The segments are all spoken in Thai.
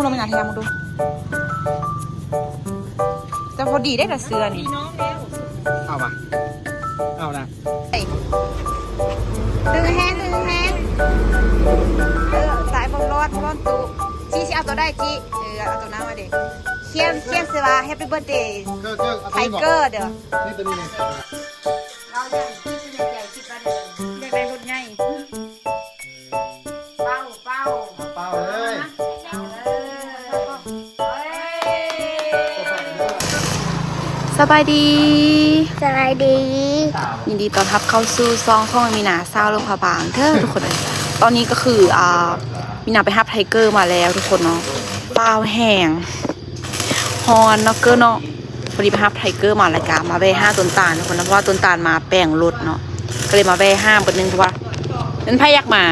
เราไม่นาทีมึงดูจะพอดีได้กับเสื้อนี่เอามาเอานะดึงแฮงสายบอลรอดบอลตูจีเอาตัวได้จีเอาตัวน้ำมาเด็กเขียนเสื้อว่า Happy Birthday ไทเกอร์เด้อนี่ตัวนี้เลยเราเนี่ยที่ซื้อใหญ่คิดว่าเด็กได้รถใหญ่เป้าเลยสบายดียินดีต้อนรับเข้าสู่ซองของมีนาซาวโลกพาบางเธอทุกคนเลยตอนนี้ก็คือมีนาไปฮับไทเกอร์มาแล้วทุกคนเนาะเปล่าแห้งฮอนเนาะเกอร์เนาะพอดีไปฮับไทเกอร์มาแล้วกันมาแว่ห้าต้นตาลทุกคนนะเพราะว่าต้นตาลมาแป้งรถเนาะก็เลยมาแว่ห้ามกันนึงเพราะว่านั้นพายักมา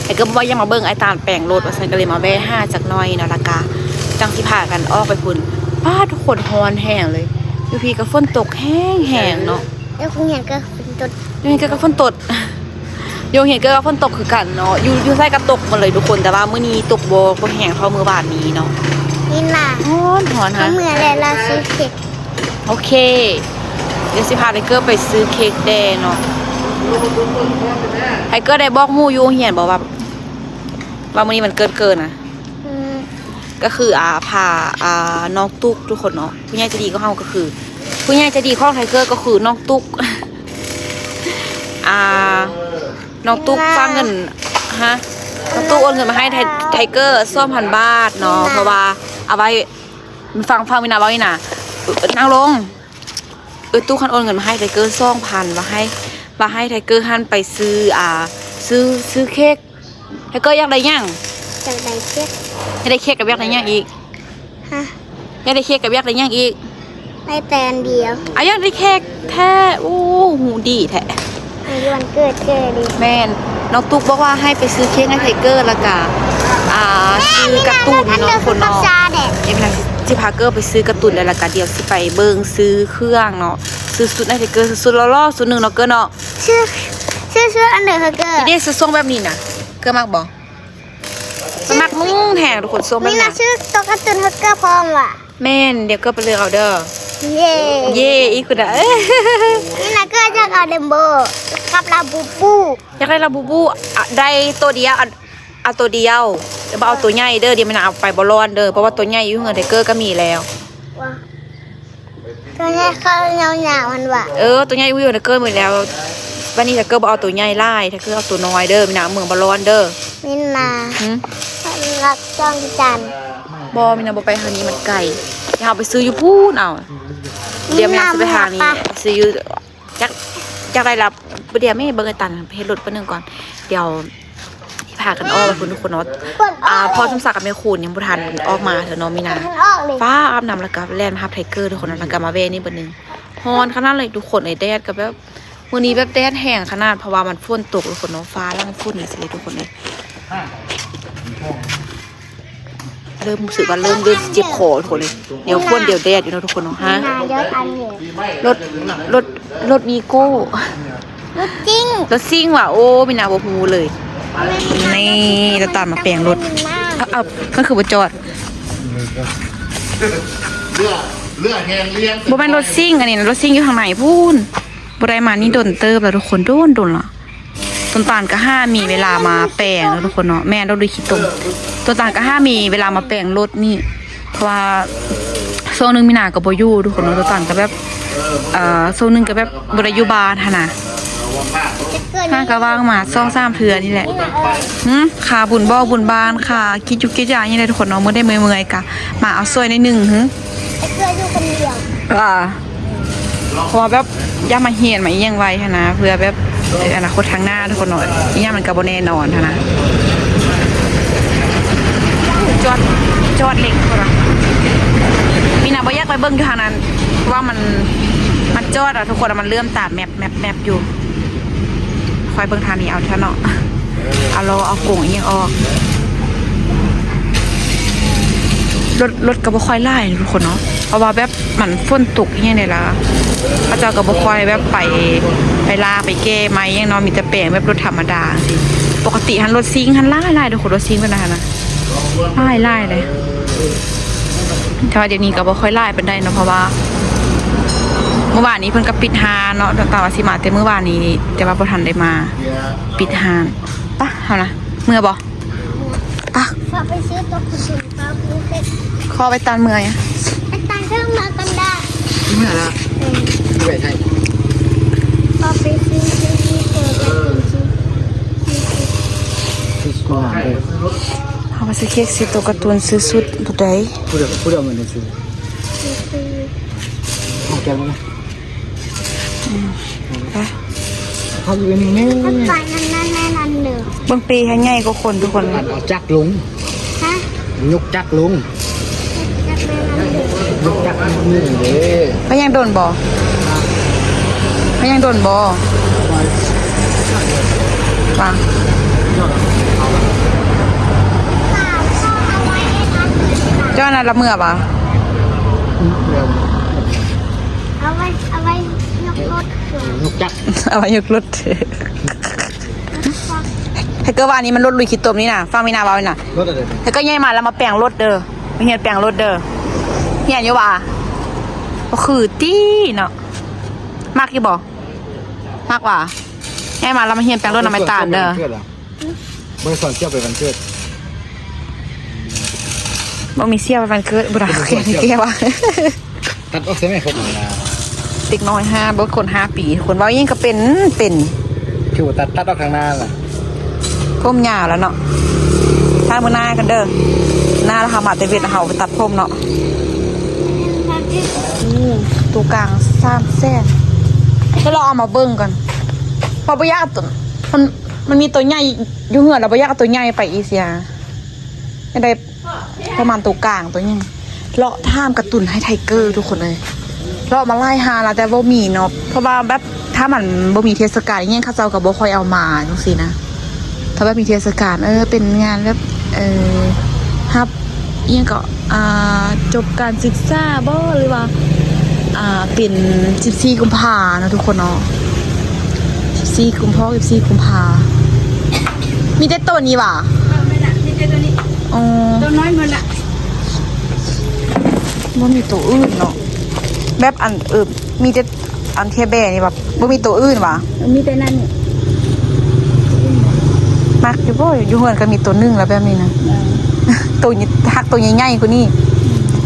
ไอ้ก็บอกว่ายังมาเบิ้งไอ้ตาลแป้งรถว่าฉันก็เลยมาแว่ห้าจากน้อยนะละกาจังสิพากันออกไปพุ่นป้าทุกคนฮอนแห้งเลยยูพีกับฝนตกแห้งเนาะแล้วคงเห็นก็ฝนตกยูพีกับฝนตกโยงเห็นก็ฝนตกคือกันเนาะยูใส่กระตกมาเลยทุกคนแต่ว่ามื้อนี้ตกโบแห้งเท่ามื้อบานนี้เนาะนี่ล่ะฮอนฮะเมื่อไรเราซื้อเค้กโอเคเดี๋ยวสิพาไทเกอร์ไปซื้อเค้กแดงเนาะไทเกอร์ได้บอกมู่ยูเหียนบอกว่ามื้อนี้มันเกินนะก็คือพาน้องตุ๊กทุกคนเนาะผู้ใหญ่ใจดีก็เฮาก็คือผู้ใหญ่ใจดีของไทเกอร์ก็คือน้องตุ๊กน้องตุ๊กฟังเงินฮะน้องตุ๊กโอนเงินมาให้ไทเกอร์2,000 บาทเนาะเพราะว่าเอาไว้ฟังวินาบอกนี่นะนั่งลงตุ๊กคันโอนเงินมาให้ไทเกอร์2,000มาให้ไทเกอร์หันไปซื้อเค้กไทเกอร์อยากได้ยังอยากได้เค้กอยากได้เค้กกับอยากได้ยังอีกฮะอยากได้เค้กกับอยากได้ยังอีกได้แต่อันเดียวอยากได้เค้กแท้โอ้หูดีแท้วันเกิดดิแม่นน้องตุ๊กบอกว่าให้ไปซื้อเค้กให้ไทเกอร์แล้วก็ซื้อการ์ตูนเนาะคนเนาะเอ็มนะจิพาเกอร์ไปซื้อการ์ตูนแล้วก็เดี๋ยวสิไปเบิ่งซื้อเครื่องเนาะซื้อสุดให้ไทเกอร์สุดล้อสุดหนึ่งเนาะเกอร์เนาะชื่ออันเดอร์เกอร์นี่ซื้อทรงแบบนี้นะเกอร์มักบอกมักนุ่งแหงทุกคนทรงแบบนี้นะชื่อตัวการ์ตูนเกอร์พร้อมว่ะแม่นเดี๋ยวเกอร์ไปเลือกเอาเด้อเย่อีกคนอ่ะนี่นะก็จะเอาเดมโบกับลาบูบูอยากได้ลาบูบูได้ตัวเดียวเอาตัวเดียวเดี๋ยวเอาตัวใหญ่เด้อเดี๋ยวมันเอาไปบอลลอนเด้อเพราะว่าตัวใหญ่อยู่เงินไทเกอร์ก็มีแล้วตัวใหญ่เขาเงามันว่ะตัวใหญ่อยู่ไทเกอร์หมดแล้ววันนี้ไทเกอร์บอกเอาตัวใหญ่ไล่ไทเกอร์เอาตัวน้อยเด้อมันเอาเมืองบอลลอนเด้อมินารักจ้องจันบอมินาบอไปทางนี้มันไกลอย่าเอาไปซื้ออยู่พูนเอาเดี๋ยวมินาจะไปทางนี้ซื้ออยู่จากได้รับเดี๋ยวไม่เบิร์ตันเพจรถไปนึงก่อนเดี๋ยวที่พากันออกไปคุณทุกคนเนาะพอสมศักดิ์กับแม่คูณยังบุทันออกมาเถอะเนาะมินาฟ้าอาบน้ำแล้วก็แลนด์ฮับไทเกอร์ทุกคนแล้วก็มาเวนี่บนนึงฮอนขนาดเลยทุกคนไอแดดกับแบบวันนี้แบบแดดแห้งขนาดเพราะว่ามันฝนตกทุกคนเนาะฟ้าแล้วมันฝนนี่สิทุกคนเลยเริ่มรู้สึกว่าเริ่มเจ็บคอทุกคนเลยเดี๋ยวฝนเดี๋ยวแดดอยู่นะทุกคนเนาะฮะรถมีโก้รถซิ่งว่ะโอ้มีนาบฮูเลยนี่จะตามมาแปลงรถเอาก็คือว่าจอดเลือแหงเลี้ยงบ่เป็นรถซิ่งอันนี้รถซิ่งอยู่ทางไหนพูนบ่ได้มานี่โดนเติบแล้วทุกคนโดนละต้นตาลก็5มีเวลามาแปลงแล้วทุกคนเนาะแม่เราดูคิดตรงต้นตาลก็5มีเวลามาแปลงรถนี่เพราะว่าโซนนึงมีนากับบ่อยู่ทุกคนเนาะต้นตาลก็แบบโซนนึงก็แบบบ่ได้อยู่บ้านหั่นน่ะข้างก็ว่างมา2-3เทื่อนี่แหละขาบุญบ่บุญบ้านค่ะคิดจุกคิดอย่างนี่เลยทุกคนเนาะมื้อได้เมื่อยกะมาเอาซอยใน1เพื่ออยู่คนเดียวเพราะว่าแบบย่ามาเฮียนมายังไวนะเพื่อแบบอนาคตทางหน้าทุกคนหน่อยย่ามันกับโบแน่นอนนะจอดเล็กคนละมีนาบอยากไปเบิ้งอยู่ทางนั้นว่ามันจอดทุกคนมันเลื่อมตาแมปอยู่คอยเบิ้งทางนี้เอาเท่าเนาะเอาโก่งยังออกรถกระบะคอยไล่ทุกคนเนาะเพราะว่าแบบมันฝนตกยังไงล่ะพระเจ้ากระบะคอยแบบไปลาไปแก้ไม้ยังเนาะมีแต่แปลงแบบรถธรรมดาสิปกติฮันรถซิงฮันล่าทุกคนรถซิงเป็นอะไรนะ ไล่เลยแต่ว่าเดี๋ยวนี้ก็บ่ค่อยไล่เป็นได้เนาะเพราะว่าเมื่อวานนี้เพิ่นก็ปิดฮานเนาะตามว่าสิมาแต่เมื่อวานนี้แต่ว่าบ่ทันได้มาปิดฮานปะเอานะเมื่อบ่ปะ ฝากไปซื้อตัวคุณสุนทรภูเก็ต ขอไปตานเมื่อยอะ ไอ้ตังเครื่องมากันได้ ที่เมื่อละที่ไหนใช่ ฝากไปซื้อที่เปิดแล้วคุณซื้อ ที่ก็หาเลย เอาไปซื้อเค้กซื้อตัวการ์ตูนซื้อสุดตัวใด พูดเดี๋ยวมันจะซื้อเอาแก้วมา ไป เขาอยู่นี่นี่ ถ้าไปนั่นเด้อ เบิ่งปีให้ใหญ่กว่าคนทุกคน เอาจักรลุง ฮะ ยกจักรลุง จักรนั่นเด้อย กจักรนี่เด้ ไปยังโดนบ่ไปยังโดนบ่ฟัง เอาไว้ให้ทัน เจ้านั่นละเมื่อบ่ เอาไว้ยกรถเกิด ยกจักร เอาไว้ยกรถถ้าเกิดว่านี้มันรถลุยขี้ตมนี่น่ะฟังมีนาเว้านี่น่ะ รถอะไร ถ้าก็ใหญ่มาแล้วมาแปลงรถเด้อมาเฮียนแปลงรถเด้อเฮียนอยู่ว่าก็คือตี้เนาะมากอยู่บ่มากว่าใหญ่มาแล้วมาเฮียนแปลงรถนำไม้ตาลเด้อ เมื่อสอนเที่ยวไปวันเกิด บ่มีเสี้ยวไปวันเกิดบ่ได้แก่ว่า ตัดออกเสียไหมครบนะ เด็กน้อย5บ่คน5 ปีคนเว้ายิ่งก็เป็น คือว่าตัดออกข้างหน้าล่ะ ผมยาวแล้วเนาะถ้ามื้อหน้ากันเด้อหน้าแล้วค่ะมาแต่เวทเฮาไปตัดผมเนาะตัวกลาง3แสนแล้วเราเอามาเบิ่งกันพอบ่อยากตัวมันมีตัวใหญ่อยู่เหือนเราบ่อยากเอาตัวใหญ่ไปอีเสียไม่ได้ประมาณตัวกลางตัวใหญ่เลาะท่ามกระตุนให้ไทเกอร์ทุกคนเลยเลาะมาไล่หาแล้วแต่บ่มีเนาะเพราะว่าแบบถ้ามันบ่มีเทศกาลอย่างเงี้ยเขาเจ้าก็บ่ค่อยเอามาจังซี่นะถ้าแบบมีเทศกาลเป็นงานแบบฮับเอียงก็จบการศึกษาบ่หรือว่าเป็น14กุมภาเนาะทุกคนเนาะ14กุมภา14กุมภามีแต่ตัวนี้ว่ะไม่ละมีแต่ตัวนี้อ๋อตัวน้อยหมดละบ่มีตัวอื่นเนาะแบบอันมีแต่อันเทแบนี่แบบบ่มีตัวอื่นว่ะ มีแต่นั่น มักอยู่บ่อยู่เฮือนก็มีตัวหนึงแล้วแบบนี้นะตัวนี้หักตัวใหญ่ๆกว่านี้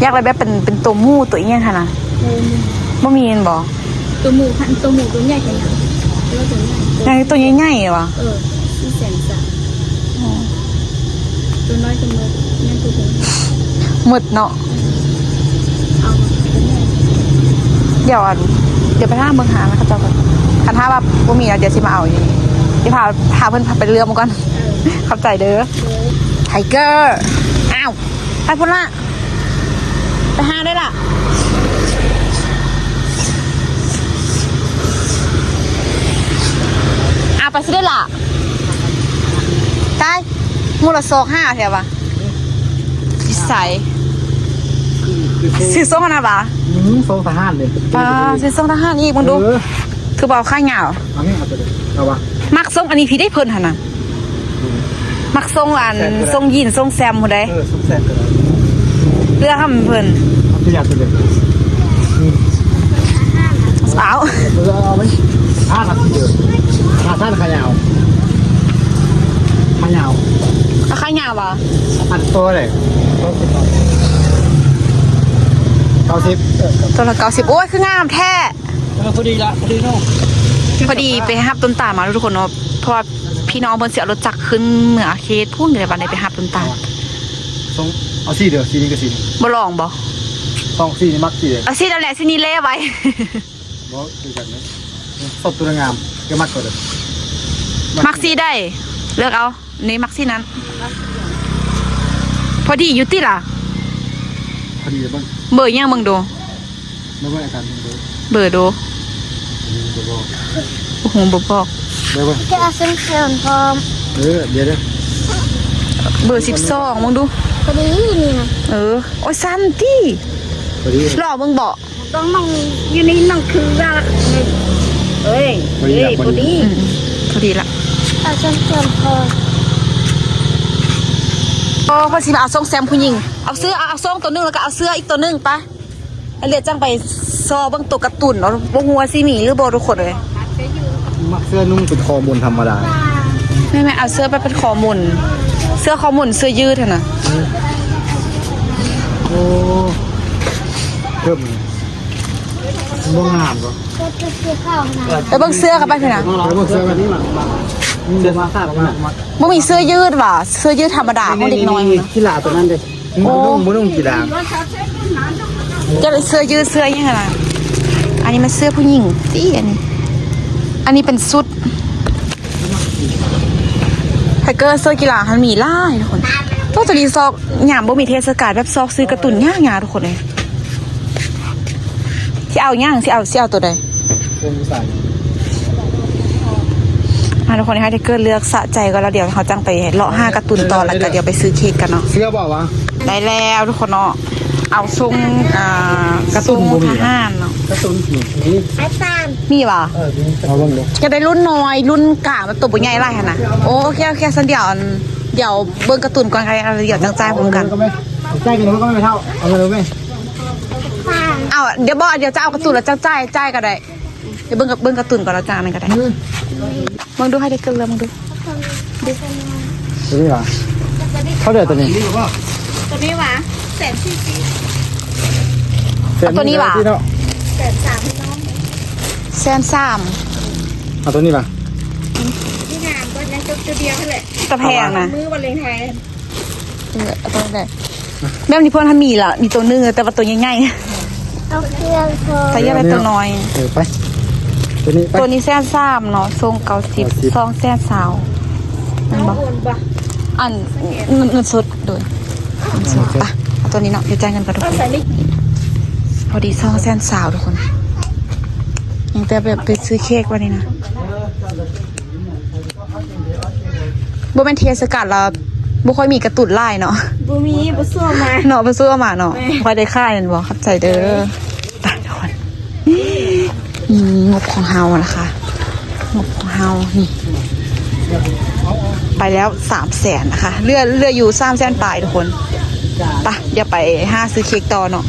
อยากอะไรแบบเป็นตัวหมูตัวอีหยังหั่นน่ะบ่มีเห็นบ่ ตัวหมูพันตัวหมูตัวใหญ่แค่ไหนตัวใหญ่ อย่างตัวใหญ่ๆว่ะ 430,000ตัวน้อยนั่นตัวใหญ่ หมดเนาะ เอาตัวใหญ่ เดี๋ยวไปถามเบิ่งหาแล้วเขาเจ้าก่อนคันถ้าว่าบ่มีแล้วเดี๋ยวสิมาเอาอยู่นี่เดี๋ยวพาเพิ่นไปเรือมาก่อนเข้าใจเด้อไทเกอร์อ้าวไปพุ่นละไปหาได้ล่ะไปสิได้ล่ะตายมูละโซก5แถววะพิสัยซื้อส่งกันนะปะ ทรงทหารเลย ปะซื้อส่งทหารอีกมึงดู คือบอกข้าเหงา เอาเนี่ยเอาไปเลยเอาวะ มักส่งอันนี้พี่ได้เพิ่นหั่นน่ะมักส่งอันส่งยีนส่งแซมผู้ใด สงแสนก็ได้ เรื่องทำเพิ่น เอาไปอยากไปเลย สาว เอาไหม5 นาทีเดียวท่านขยาวขยาว เอาข้าเหงาปะ อัดตัวเลย90 ตัวละ90โอ้ยคืองามแท้ พอดีละพอดีเนาะ พอดีไปหับต้นตาลมาทุกคนเนาะเพราะว่าพี่น้องเพิ่นสิเอารถจักรขึ้นเหนือเขตพุ่นอยู่ในบ้านได้ไปหับต้นตาล ทรงเอาสีเดียวสีนี้ก็สี บ่ลองบ่ ต้องสีนี่มักสีเลย เอาสินั่นแหละสินี่เล่ไว้ บ่ดูกันนะสดตัวงามก็มักกว่าเดิม มักซี่ได้ เลือกเอา นี่มักซี่นั้น พอดีอยู่ติล่ะ พอดีบ้าง เบอร์ยังมึงดู ไม่ว่าอาการมันเลย เบอร์ดู จะบอก โอ้โหบ่บอก เดี๋ยว จะเอาเส้นเส้นพร้อม เดี๋ยว เบอร์12มึงดู พอดีนี่นะ โอ้ยสั้นติ พอดี หล่อมึงบอก ต้องมองอยู่นี่น้องคือว่าเอ้ยพอดี พอดีละ เอาเส้นพร้อม โอ้พอสิมาเอาส่งแซมผู้หญิงเอาเสื้อเอาส่งตัวนึงแล้วก็เอาเสื้ออีกตัวนึงไปแล้วเรียกจังไปซอเบิ่งตัวการ์ตูนเนาะบ่ฮู้ว่าสิมีหรือบ่ทุกคนเลย มักเสื้อนุ่งเป็นคอมูลธรรมดา ไม่เอาเสื้อไปเป็นคอมุนเสื้อคอมุนเสื้อยืดน่ะ โอ้เพิ่มบ้องงามก็ ไปเบิ่งเสื้อกันไปเถอะนะ แล้วบ้องเสื้อแบบนี้มันเสื้อมาคาดออกมา บ่มีเสื้อยืดว่ะเสื้อยืดธรรมดาของเด็กน้อยนะ ที่ลาตัวนั้นเด้บุ้งกีฬา จะเป็นเสื้อยืดเสื้อยังไงล่ะอันนี้มันเสื้อผู้หญิงตี้อันนี้เป็นชุดไทเกอร์เสื้อกีฬามันมีล่ายทุกคนต้องจะดีซอกหยามบ่มีเทศกาลแบบซอกซื้อการ์ตูนย่างๆทุกคนเลยที่เอาย่างที่เอาตัวใด เป็นสาย ทุกคนให้ไทเกอร์เลือกสะใจก็แล้วเดี๋ยวเขาจังไปเลาะ5การ์ตูนต่อแล้วก็เดี๋ยวไปซื้อเค้กกันเนาะ เสื้อบอกว่า ได้แล้วทุกคนเนาะเอาทรงการ์ตูนทหารเนาะ กระตุ้นนี่ มีป่ะ เอาลงเลย จะได้รุ่นน้อยรุ่นกลางแบบตัวบุญใหญ่ไรขนาดโอเคสันเดี๋ยวเบิ้งการ์ตูนก่อนใครเดี๋ยวจังใจพร้อมกัน ก็ไม่ใจกันก็ไม่เท่าเอามาเลยไหม เอาเดี๋ยวจะเอาการ์ตูนแล้วจังใจก็ได้เดี๋ยวเบิ้งการ์ตูนก่อนแล้วจานนึงก็ได้มึงดูให้ได้เกินเลยมึงดู ตัวนี้เหรอเขาเดือดตัวนี้ ตัวนี้หวะแสนสี่สิบ ตัวนี้ป่ะ แสนสามพี่น้อง แซนซ้ เอาตัวนี้ป่ะ ที่งามก็ยังจุดเดียวแค่แหละ ำตะแพงนะ มือวันเลงไทย เอาตัวนี้แม่นี่เพื่อนทำมีละมีตัวนึงแต่ว่าตัวใหญ่ เอาเครื่องโซ่ ๆแต่ยังเป็นตัวน้อย ไปตัวนี้ไป ตัวนี้แซนซ้ำเนาะทรง90ซองแซนสาวนั่น เอา บอก โอนปะ อันเงินสดโดยเงินสดปะเอาตัวนี้เนาะเดี๋ยวจ่ายเงินกันทุก เอา คน ใส่นี่ พอดีซองแซนสาวทุกคนยังแต่แบบไปซื้อเค้กวันนี้นะบ่เป็นเทศกาลเราบ่ค่อยมีกระตุนไล่เนาะ บูมีบูสู้มา เนาะไปซื้อเอามาเนาะค่อยได้ค่ายนั่นบ่ครับใจเด้อไปทุกคนงบของเฮานะคะงบของเฮานี่ไปแล้ว300,000นะคะเรืออยู่300,000ปลายทุกคนไปเดี๋ยวไปหาซื้อเค้กต่อเนาะ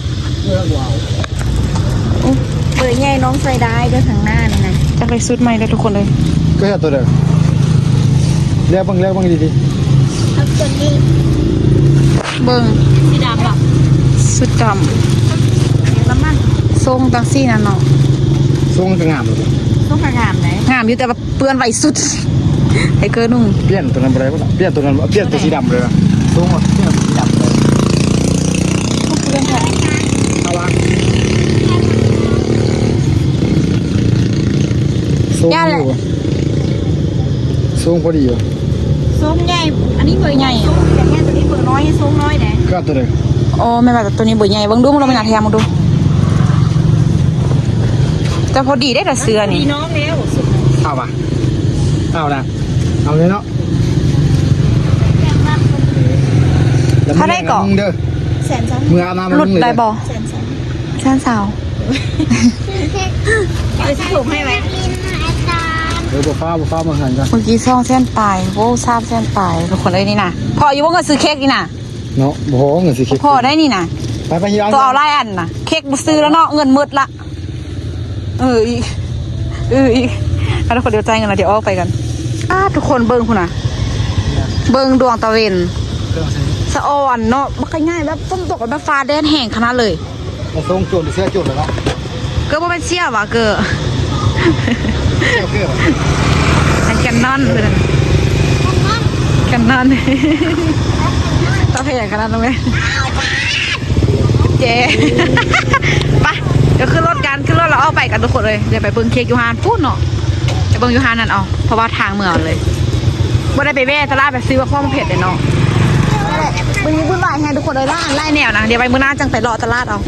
เบอร์ใหญ่น้องใส่ได้ด้วยทางหน้านี่นะ จะไปสุดใหม่เลยทุกคนเลย ก็แค่ตัวเดิมเรียกบ้างดี เอาตัวนี้ เบิ้ง สีดำหรอ สุดด น้ำมัน ำทรงตังซี่นั่นเนาะ ๆทรงจะงามเลย ต้องขงามไหน งามอยู่แต่ว่าเปื้อนไหวสุด ไอ้เกินนุ่ง เปลี่ยนตัวนั้นไปเลยเปลี่ยนตัวนั้นเปลี่ยนตัวสีดำเลยทรงเปลี่ยนสีดำเลยเอาวะทรงอยู่ทรงพอดีอยู่ ซุ้มใหญ่อันนี้เบอร์ใหญ่ซุ้มอย่างเงี้ยตัวนี้เบอร์น้อยซุ้มน้อยไหน ก็ตัวเดิม โอ้ไม่แบบตัวนี้เบอร์ใหญ่เบังดูมึงเราไม่นาแทมึงดูแต่พอดีได้แต่เสื้อนี่ พี่น้องแล้วสุด เอาป่ะเอานะเอาเลยเนาะ ถ้าได้เกาะ เด้อ แสนสอง มืออาบน้ำ หลุดได้บอ แสนสอง แซนสาว เอาที่ถูกให้ไหม เดี๋ยวบุฟ้ามาหันกัน เมื่อกี้ซ่องเส้นปลายโว้ทราบเส้นปลายทุกคนเลยนี่นะพออยู่ว่าเงินซื้อเค้กนี่นะ เนาะโอ้โหเงินสิคิด พอได้นี่นะ ไปยี่ร้าน ตัวเอาไล่อันนะเค้กบุซื้อแล้วเนาะเงินมืดละอีกแล้วทุกคนเดี๋ยวจ่ายเงินแล้วเดี๋ยวออกไปกันทุกคนเบิ้งคุณนะเบิ้งดวงตะเวนสะออนเนาะมันก็ง่ายแบบฝนตกแบบฟ้าแดนแห้งขนาดเลย มาส่งโจรเสื้อโจรเลยเนาะ ก็บ่เป็นเชี่ยว่ะเกอ เสื้อเสื้อ อันแคนนอนเลยแคนนอนต้องขยันขนาดนั้นไหมเจ๊ไปเดี๋ยวขึ้นรถกันขึ้นรถเราเอาไปกันทุกคนเลยเดี๋ยวไปเบิ้งเค้กยูฮานพูดเนาะไปเบิ้งยูฮานนั่นเอาเพราะว่าทางเมืองเลยบ่ได้ไปแว่ตลาดไปซื้อว่าพ่อมาเผ็ดเลยเนาะมึงพูดไล่ไงทุกคนเลยไล่แนวนะเดี๋ยวไปมื้อหน้าจังไปรอตลาดเอา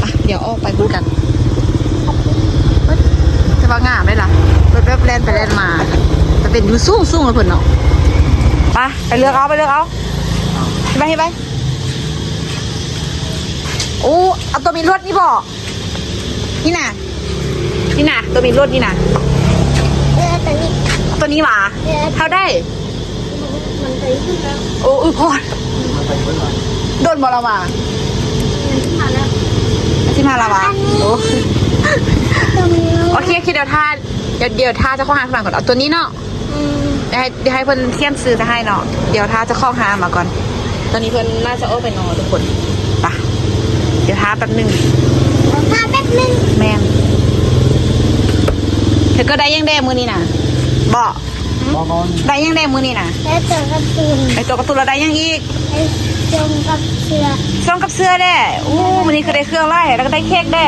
ไปเดี๋ยวออกไปพูดกันจะว่างามได้ล่ะรถแบบแล่นไปแล่นมาจะเป็นยูสูงเลยเพิ่นเนาะไปเลือกเอาไปโอ้เอาตัวมีรถนี่บอกนี่น่ะตัวมีรถนี่น่ะ ตัวนี้ ตัวนี้หว่าเท่าได้ มันไปขึ้นแล้ว โอ้ยพอ โดนบอลมาที่มาละวะโอเคเดี๋ยวท่าเดี๋ยวท่าจะเข้าหาข้างหลังก่อนเอาตัวนี้เนาะเดี๋ยวให้เพิ่นเทียมซื้อจะให้เนาะเดี๋ยวท่าจะเข้าหามาก่อนตอนนี้เพิ่นน่าจะโอ้ไปนอนทุกคนปะเดี๋ยวท่าแป๊บนึงแม่เธอก็ได้ยังแดมือนี่นะบอกได้ยังแดมือนี่นะ แล้วตัวการ์ตูน ไอตัวการ์ตูนเราได้ยังอีก ไอ้จงกับเสือ ซ่องกับเสื้อได้อู้วันนี้คือได้เครื่องไล่แล้วก็ได้เค้กได้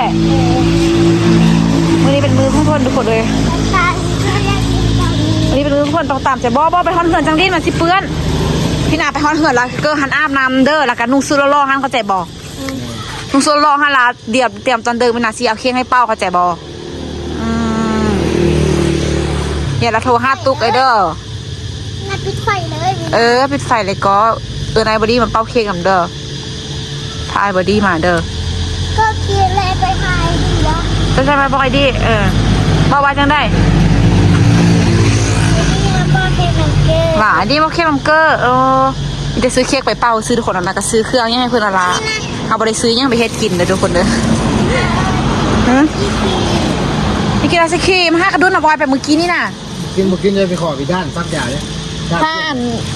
วันนี้เป็นมือของคนทุกคนเลย ตาเขาอยากกินตอนนี้ วันนี้เป็นมือของคนต้องตามใจบ่ไปฮอนเหือนจังดิ้นมันสิเปื้อนพี่นาไปฮอนเหือนแล้วก็หันอาบน้ำเด้อแล้วก็นุ่งซื้อล่อๆหันเข้าใจบ่นุ่งซื้อล่อหันละเดี๋ยวเตรียมตอนเดินพี่นาสิเอาเค้กให้เป้าเข้าใจบ่อย่าละโทร5ตุกไอเด้อ น่าปิดไฟเลย ปิดไฟเลยก็นายบอดี้มันเป้าเค้กกับเด้อถ้าไอ้บอดี้มาเด้อ ก็กินเลยไปหายดีวะ จะใช่ไหมบอกไอ้ดี้บอกว่าจังได้ นี่มันก็เป็นเหมือนเกลือ หว่าดี้บอกเค้กมัมเกอร์จะซื้อเค้กไปเป้าซื้อทุกคนนะก็ซื้อเครื่องยังให้เพื่อนละเอาไปซื้อยังไปเฮ็ดกินเลยทุกคนเด้อนี่กินไอศครีม5 กระดุนนะบอยไปเมื่อกี้นี่น่ะ กินบุกินจะไปขอไปด้านซักยาเลย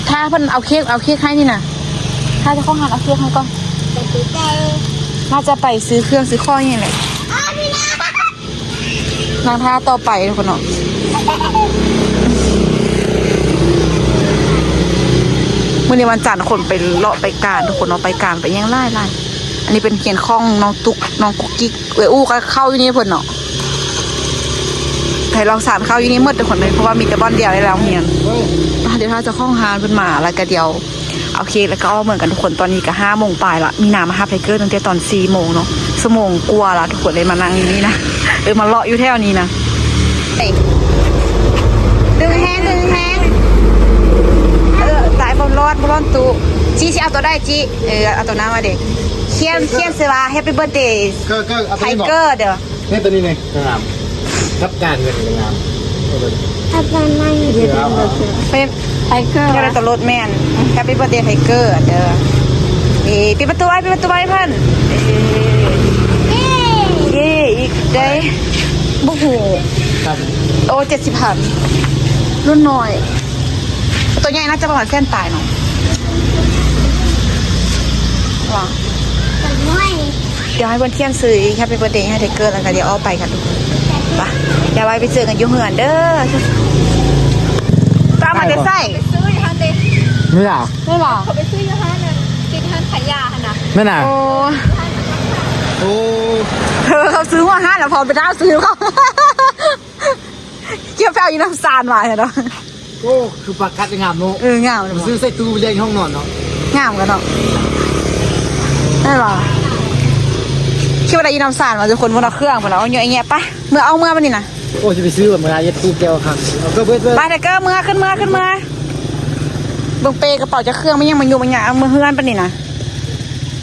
ถ้าเพิ่นเอาเค้กให้นี่น่ะถ้าจะเข้าหาเอาเค้กให้ก่อน แต่ตีใจ น่าจะไปซื้อเครื่องซื้อข้อนี่แหละ พี่นะ นางท่าต่อไปทุกคนเนาะเมื่อในวันจันทร์คนไปเลาะไปการทุกคนเนาะไปการไปยังไล่อันนี้เป็นเขียนข้องน้องตุ๊กน้องกุ๊กกิ๊กอู้ก็เข้าอยู่นี่เพิ่นเนาะใครลองสารเข้าอยู่นี่มืดทุกคนเลยเพราะว่ามีแต่บ้านเดียวในโรงเรียนเดี๋ยวถ้าจะข้องฮานเพิ่นมาแล้วก็เดี๋ยวเอาเค้กแล้วก็เอาเหมือนกันทุกคนตอนนี้ก็5 โมงปลายละมีน้ำมาฮับไทเกอร์ตั้งแต่ตอน4 โมงเนาะชั่วโมงกว่าละทุกคนเลยมานั่งอยู่นี่นะมาเลาะอยู่แถวนี้นะดึงแห้งสายบอลร้อนตูจีเอาตัวได้จีเอาตัวน้ำมาเด็กเขียนเสือว่า Happy Birthday ก็เอา ไท ตัวนี้บอก เกอร์เด้อ นี่ตัวนี้เลยงามรับการเงินงาม อาจารย์นั่งอยู่ เป็นไทเกอร์อะไรตัวรถแมน Happy Birthday ไทเกอร์เด้อปิดประตูไว้เพื่อนเย่อีกได้บุกหู ครับ โอ้70,000รุ่นน้อยตัวใหญ่น่าจะประมาณเส้นตายเนาะว้า แต่ไม่ เดี๋ยวให้เพื่อนเที่ยงซื้อแฮปปี้เบิร์ดเดย์ให้ไทเกอร์แล้วกันเดี๋ยวเอาไปกันทุกคนไปเดี๋ยวไปเจอกันยุ่งเหือนเด้อตามมาจะใส่ ซื้ออยู่ฮันเด ไม่หรอ ไม่หรอ เขาไปซื้ออยู่ฮันน่ะกินฮันขายยาฮันน่ะ ไม่หนา โอ้ โอ้ เขาซื้อหัวห้าแล้วพอไปด้าซื้อเขาเกี่ยวแปลอยู่น้ำซานมาเนาะ โอ้คือปากกัดงามเนาะ งามเลย ซื้อใส่ตู้ไปเลี้ยงห้องนอนเนาะ งามกันเนาะได้หรอคิดว่าได้ยินน้ำซานมาทุกคนบนเครื่องบนเราเยอะแยะปะเมื่อเอาเมื่อมันนี่นะ โอ้จะไปซื้อแบบเวลาเย็ดตู้แก้วครับเอาก็เบิด ไปแต่ก็เมื่อขึ้นเบิ่งเปกระเป๋าจะเครื่องมันยังมันอยู่มันยังเอามือเฮือนปะนี่นะ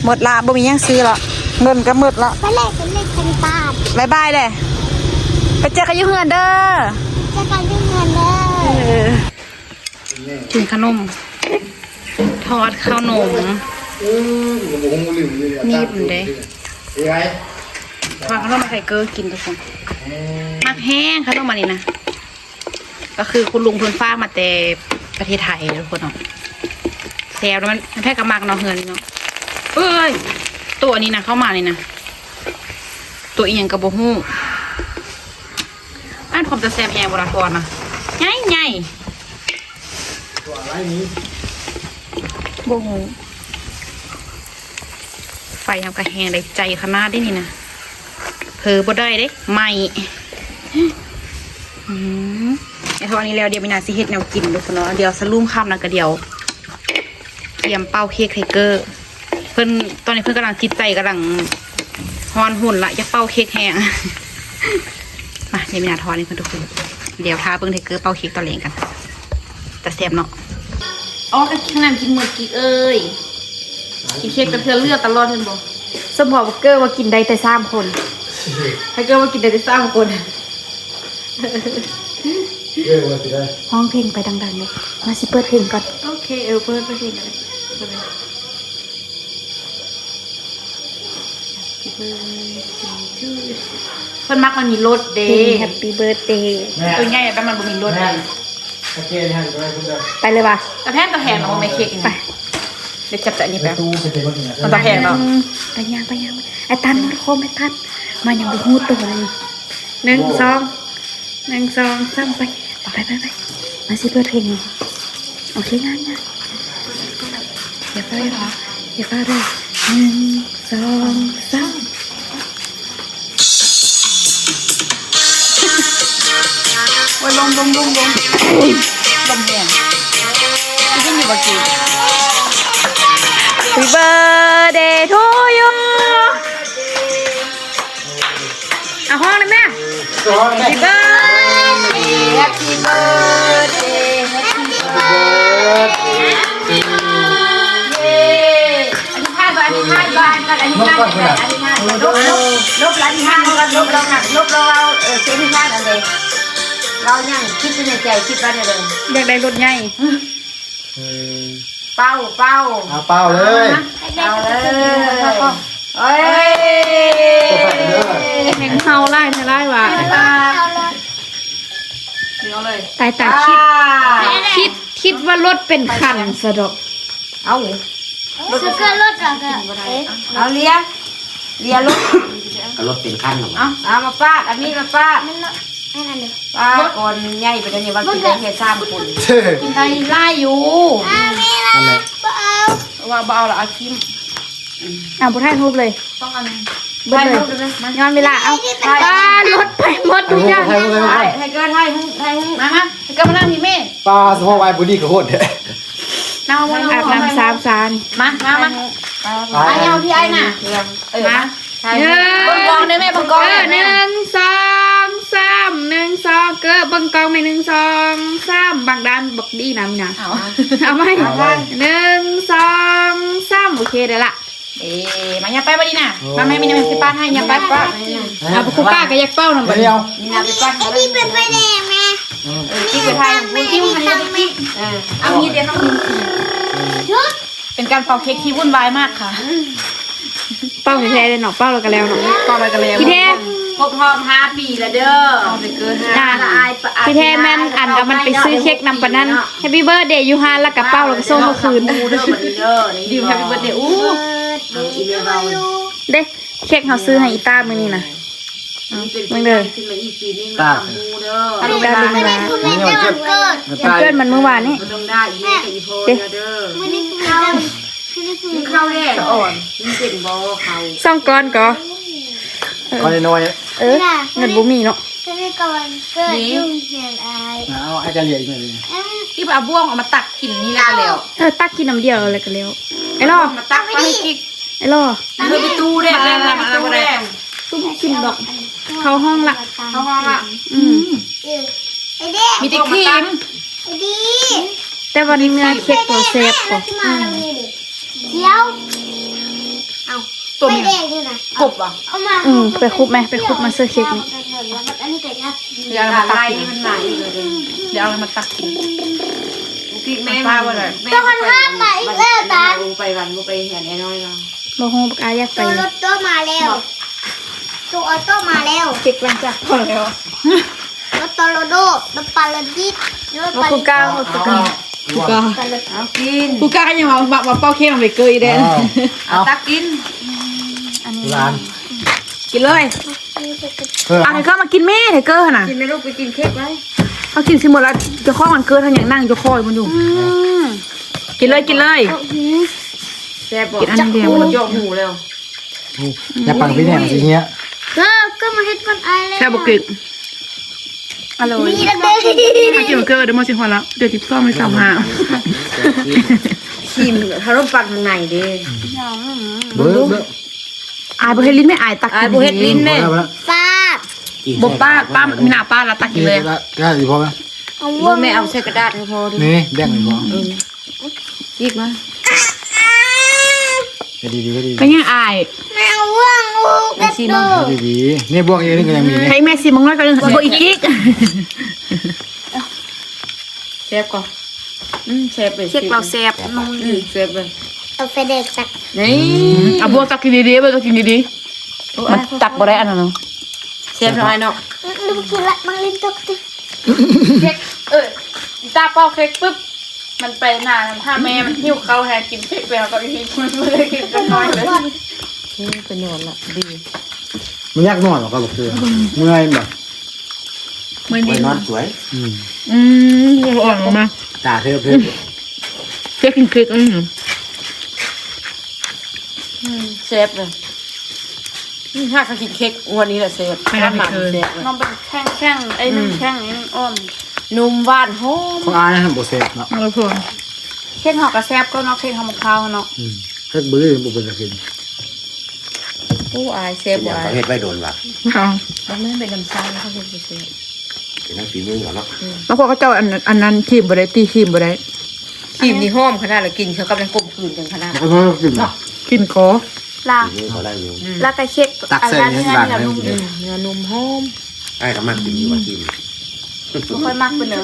หมดละบ่มียังซื้อละเงินก็หมดละ ไปเลขเป็นตาด บายบายเลยไปเจอกันยุ่งเฮือนเด้อ จะการยุ่งเงินเด้อ กินขนมทอดข้าวนมนี่มันเด้ทอดข้าวนมมาใส่เกลือกินทุกคนมักแห้งข้าวนมมานี่นะก็คือคุณลุงเพิ่นฟ้ากมาแต่ประเทศไทยทุกคนเนาะแซ่บแล้วมันแพ้กระมักเนาะเฮือนเนาะเอ้ยตัวนี้นะเข้ามานี่นะตัวอีหยังกระโบหูอันผมจะแซ่บแย่บราทอนนะใหญ่ตัวอะไรนี้ โบหูไฟทำกระแหงได้ใจขนาดได้นี่นะเพอบ่ได้เด้ไม่ไอ้ทอดนี้แล้วเดี๋ยวมีนาสิเฮ็ดแนวกินทุกคนเนาะเดี๋ยวสลุ่มข้ามนะก็เดี๋ยวเตรียมเป้าเค้กไทเกอร์เพิ่นตอนนี้เพิ่นกำลังคิดใจกำลังฮอนหุ่นละอยากเป้าเค้กแห้งมาเดี๋ยวมีนาทอดนี่เพิ่นทุกคนเดี๋ยวทาเพิ่งไทเกอร์เป้าเค้กตอนเล่นกันแต่แซ่บเนาะอ๋อก็ขนาดกินหมดกิ๊กเอ้ยกินเค้กกระเทือนเลือดตลอดเห็นบ่สมองเกอร์ว่ากินได้แต่3 คนไทเกอร์ว่ากินได้แต่3 คนห้องเพลงไปดังๆเลยมาสิเปิดเพลงก่อนโอเคเปิดเพลงกันเลย เพิ่นมักมันมีรสเด้ แฮปปี้เบิร์ดเดย์ ตัวใหญ่แต่มันบ่มีรส แม่ เด้ โอเคนะฮะด้วยคุณเด้อ ไปเลยว่ะ แต่แพนตัวแพงเนาะไม่เค้กนี่ ไป เดี๋ยวจับแต่อันนี้ ไป แป๊บ ตู้ไปเจอคนอื่น มันตัวแพงเนาะ ไปยังไอ้ตันโคมไอ้ตันมายังไปหูตัวเลย1 2 1 2 3ไปมาสิเปิดเพลงโอเคงานอย่าเฝ้าเลย1 2 3 โอ้ยลมแรงกินอยู่บ่กี่ Happy birthday to you เอาห้องเลยแม่ Happy birthday Happy birthday Happy birthday เย้อธิษฐานก่อนอธิษฐานก่อนอธิษฐานก่อนอธิษฐานก่อนลบอธิษฐานก่อนลบเราเสียอธิษฐานอันเดเรายังคิดในใจคิดว่าเนี่ยเลย อยากได้รถใหญ่ เป้า เอาเป้าเลย เอาเลยเฮ้ย แห่งเฮาไล่ไม่ไล่ว่ะ เดี๋ยวเลย ตายคิดว่ารถเป็นคันสะดอก เอาสเกอร์รถเอาเลียรถ ก็รถเป็นขั้นหรอ เอามาฟาดอันนี้มาฟาดฟาดก่อนใหญ่ไปเดี๋ยวนี้ว่ากินได้แค่3 คนกินได้ไล่อยู่ อันไหน ว่าเบาละอาคิม บุไทยรูปเลย ต้องอะไร เบิดเลยย้อนเวลาเอารถไปหมดทุกอย่าง ให้เกินให้มาให้เกินมานั่งพี่เมย์ ปลาสมองไอ้บุรีกับโคตรเนี่ย นั่งมา อาบน้ำ3 ซาน มาไอ้เอาพี่ไอ้น่ะมาบังกองได้ไหมบังกอง 1 2 3 1 2เกิดบังกองไป1 2 3บางด้านบอกดีนะมีนะเอาไหม1 2 3โอเคเดี๋ยวละ มาอย่าไปบ่ดีน่ะมาไม่มีน้ำสิป้าให้อย่าไปป้า เอาไปคุกก้ากับยักเป้าหน่อย ไม่เอา มีน้ำสิป้าไอ้นี่เป็นไฟแดงแม่ที่ไปไทยมึงจิ้มมันจะติ๊กเอางี้เดี๋ยวน้องเป็นการเป่าเค้กที่วุ่นวายมากค่ะ เป้าแท้เลยเนาะเป้าเรากันแล้วเนาะ เป่าไปกันแล้ว พี่แท้ ครบรอบ5 ปีแล้วเด้อเอาไปเกิน5 พี่แท้แม่นอันเอามันไปซื้อเค้กนำปะนั้น Happy Birthday อยู่ฮานแล้วกับเป้าแล้วก็ส่งเมื่อคืน ดิวแฮปปี้เบิร์ดเดย์อู้ เด้เค้กเขาซื้อให้อีต้ามื้อนี้นะมึงเด้อ ตา อีต้าลืมเวลา ไม่เอาเก็บ วันเกิดมันเมื่อวานนี้ ต้องได้อีกับอีโพเด้อ ไม่ได้กินข้าว มึงเข้าแน่อ่อนมึงเป็นบ่เขา ซ่องก้อนก็ ก้อนน้อย เงินบ่มีเนาะ ไม่ได้ก่อนเกิดยุ่งเสียงอาย เอาไอ้จะเหลี่ยอีกหน่อย ที่เอาบ่วงเอามาตักกินนี่แล้ว ตักกินน้ำเดียวอะไรกันแล้วไอ้ล่อ มาตักไปกิน ไอ้ล่อ เธอไปตู้แดงแล้วมาตู้แดง ตุ้มกินดอกเข้าห้องละ เข้าห้องละ ไอ้เด็ก มีติ๊กครีม ไอ้ดี แต่วันนี้เนื้อเค้กตัวเซฟกว่า ที่มาเรานี่ดิเดี๋ยวเอา ตัว ไม่ นี้ แดงด้วยนะ กบอ่ะ เอามา ไปคุบไหมไปคุบมาเสื้อเค้กนี่ อันนี้เกิดยับ เดี๋ยวมาตักกินมันไหนเดี๋ยวเอามาตักกินพี่แม่มาว่าเลย ตัวคนห้ามมาอีกแล้วตา ไปวันไปเห็นไอ้น้อยเนาะ บ่ฮู้บักอายอยากไป ตัวรถโตมาแล้วตัวออโต้มาแล้ว เค้กหลังจากพอแล้ว รถโตโรโดรถปาราดิสรถ บ่ ปา คุ รา กก้าวบ่คุกก้าว เอากิน คุกก้าวยังมาเป้าเค้กมันไปเกยเด้ เอาตักกิน ร้าน กินเลย เออ เอาไทเกอร์มากินแม่ไทเกอร์น่ะ กินไม่ลูกไปกินเค้กไว้ เขากินสิหมดแล้วจะข้อมันเกิดทางอย่างนั่งจะคอยมันอยู่กินเลยกินเลย แซ่บบอกจับหูจ่อหูแล้ว อย่าปังพี่เนี่ยสิเงี้ย ก็มาให้มันอายแล้ว แค่บกินอร่อย นี่ละเด้อ ถ้ากินเกิดเดี๋ยวมาสิหัวละเดี๋ยวทิพย์ซ่อมไม่สามหา ชิมถ้าเราปักทางไหนดิ เบ้อ อายบ่เฮ็ดลิ้นไม่อายตักกิน บุเฮ็ดลิ้น พอ แม่ แล้วพอแล้ว ฟาด บ่ป้ามีหน้าป้าละตักกินเลย ได้อยู่พอไหม เอา บุแม่เอาใส่กระดาษให้พอดิ นี่แดงอยู่พอ อีกมั้ย ก็ดีก็ดี ก็ยังอาย แมวว่างลูกกระโดด ดีนี่บวกเองนี่ก็ยังมีนี่ ให้แม่ซิมงน้อยก็บ่อีกกิ๊ก แซ่บก่อนแซ่บไป เค้กเราแซ่บนม แซ่บเลย เอาไฟเด็กตัก นี่ อ่ะบัวตักกินดีๆบัวตักกินดี มันจับบ่ได้อันนั้นเนาะ เสียบร้อยเนาะ ลืมกินละมันลิ้นตกติ เค้กอีตาเป้าเค้กปุ๊บมันไปนานถ้าแม่มันหิ้วเขาแฮกินเค้กไปแล้วก็อีกมันไม่ได้กินกันน้อยเลย เป็นนอนละดี มันยากนอนหรอครับคือเมื่อยแบบ มือ ไว้ นี้ นอนสวย อ่อนมา ตาเทพเทพ เค้กกินเค้กเซฟเลยถ้าเขากินเค้กวันนี้แหละเซฟไม่หมันเซฟน้องเป็นแข้งไอ้นึ่งแข้งนี่อ้อมนุ่มหวานหอม ของอายนะโบเซฟเนาะ เออพอเค้กหอกกระแซบก็เนาะเค้กหอมข้าวเนาะ เค้กบื้อบุเป็นกระสิน ผู้อายเซฟ อย่าง ไว้ เขาเฮ็ดไว้โดนว่ะ มันไม่เป็นน้ำซ้ำเขาเป็นเซฟ เป็นน้ำฝีมือเหรอเนาะ แล้วพอเขาเจ้าอันนั้นขีมบ่ได้ตีขีมบ่ได้ ขีมนี่หอมขนาดเลยกินเขากำลังกลมกลืนกันขนาด แล้วก็ต้องกิน กินคอ ลา ฝีมือเขาได้อยู่ แล้วก็เช็ค ตักใส่ อัน ใน นี้ บาท เนื้อ ให้ นุ่ม มัน เนื้อนมหอม ไอ้ก็มักกินอยู่ว่ากิน ไม่ค่อยมากเป็นเนื้อ